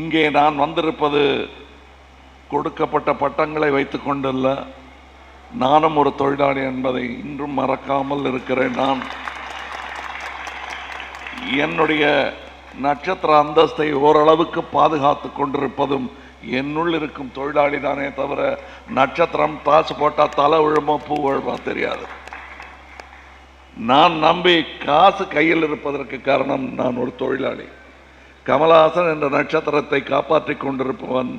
இங்கே நான் வந்திருப்பது கொடுக்கப்பட்ட பட்டங்களை வைத்துக் கொண்டல்ல, நானும் ஒரு தொழிலாளி என்பதை இன்றும் மறக்காமல் இருக்கிறேன். நான் என்னுடைய நட்சத்திர அந்தஸ்தை ஓரளவுக்கு பாதுகாத்து கொண்டிருப்பதும் என்னுள் இருக்கும் தொழிலாளி தானே தவிர, நட்சத்திரம் தாசு போட்டால் தலை விழுமோ பூ விழுமோ தெரியாது. நான் நம்பி காசு கையில் இருப்பதற்கு காரணம் நான் ஒரு தொழிலாளி. கமலஹாசன் என்ற நட்சத்திரத்தை காப்பாற்றி கொண்டிருப்பவன்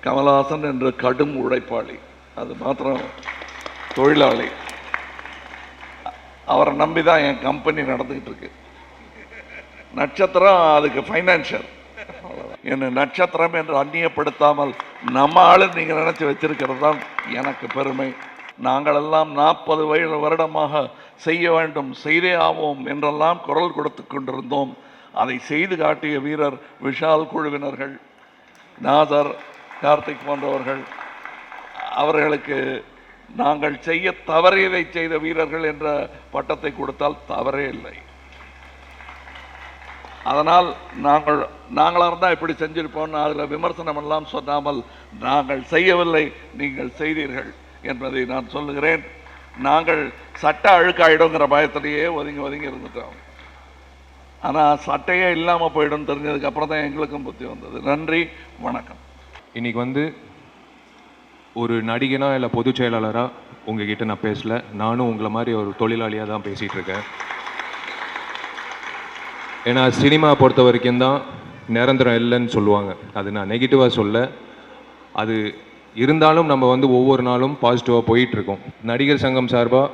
கமலஹாசன் என்ற கடும் உழைப்பாளி, அது மாத்திரம் தொழிலாளி. அவரை நம்பிதான் என் கம்பெனி நடந்துகிட்டு இருக்கு. நட்சத்திரம் அதுக்கு ஃபைனான்சியல். என்ன நட்சத்திரம் என்று அந்நியப்படுத்தாமல் நம்ம ஆளு நீங்க நினைச்சு வச்சிருக்கிறது தான் எனக்கு பெருமை. நாங்களெல்லாம் 40 வருடமாக செய்ய வேண்டும், செய்தே ஆவோம் என்றெல்லாம் குரல் கொடுத்து கொண்டிருந்தோம். அதை செய்து காட்டிய வீரர் விஷால் குழுவினர்கள், நாசர், கார்த்திக் போன்றவர்கள். அவர்களுக்கு நாங்கள் செய்ய தவறியதை செய்த வீரர்கள் என்ற பட்டத்தை கொடுத்தால் தவறே இல்லை. அதனால் நாங்களாக இருந்தால் இப்படி செஞ்சிருப்போம், அதில் விமர்சனம் எல்லாம் சொல்லாமல் நாங்கள் செய்யவில்லை, நீங்கள் செய்தீர்கள் என்பதை நான் சொல்லுகிறேன். நாங்கள் சட்ட அழுக்காயிடுங்கிற பயத்திலேயே ஒதுங்கி இருந்துட்டோம். ஆனால் சட்டையே இல்லாமல் போயிடும் தெரிஞ்சதுக்கு அப்புறம் தான் எங்களுக்கும் புத்தி வந்தது. நன்றி, வணக்கம். இன்னைக்கு ஒரு நடிகனா இல்லை பொதுச் செயலாளராக உங்ககிட்ட நான் பேசல. நானும் உங்களை மாதிரி ஒரு தொழிலாளியாக தான் பேசிகிட்டு இருக்கேன். ஏன்னா சினிமா பொறுத்த வரைக்கும் தான் நிரந்தரம் இல்லைன்னு சொல்லுவாங்க. அது நான் நெகட்டிவாக சொல்ல. அது இருந்தாலும் நம்ம ஒவ்வொரு நாளும் பாசிட்டிவாக போயிட்டுருக்கோம். நடிகர் சங்கம் சார்பாக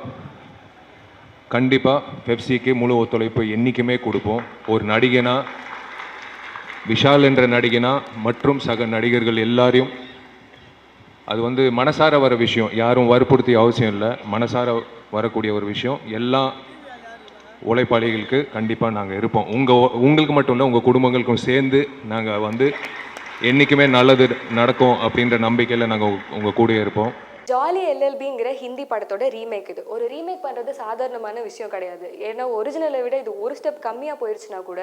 கண்டிப்பாக பெப்சிக்கு முழு ஒத்துழைப்பு என்றைக்குமே கொடுப்போம். ஒரு நடிகனா, விஷால் என்ற நடிகனா மற்றும் சக நடிகர்கள் எல்லாரையும், அது மனசார வர விஷயம், யாரும் வற்புறுத்திய அவசியம் இல்லை, மனசார வரக்கூடிய ஒரு விஷயம். எல்லா உழைப்பாளிகளுக்கு கண்டிப்பாக நாங்கள் இருப்போம். உங்களுக்கு மட்டும் இல்லை, உங்கள் குடும்பங்களுக்கும் சேர்ந்து நாங்கள் என்றைக்குமே நல்லது நடக்கும் அப்படின்ற நம்பிக்கையில் நாங்கள் உங்கள் கூட இருப்போம். ஜாலி எல்எல்பிங்கிற ஹிந்தி படத்தோட ரீமேக். இது ஒரு ரீமேக் பண்ணுறது சாதாரணமான விஷயம் கிடையாது. ஏன்னா ஒரிஜினலை விட இது ஒரு ஸ்டெப் கம்மியாக போயிடுச்சுன்னா கூட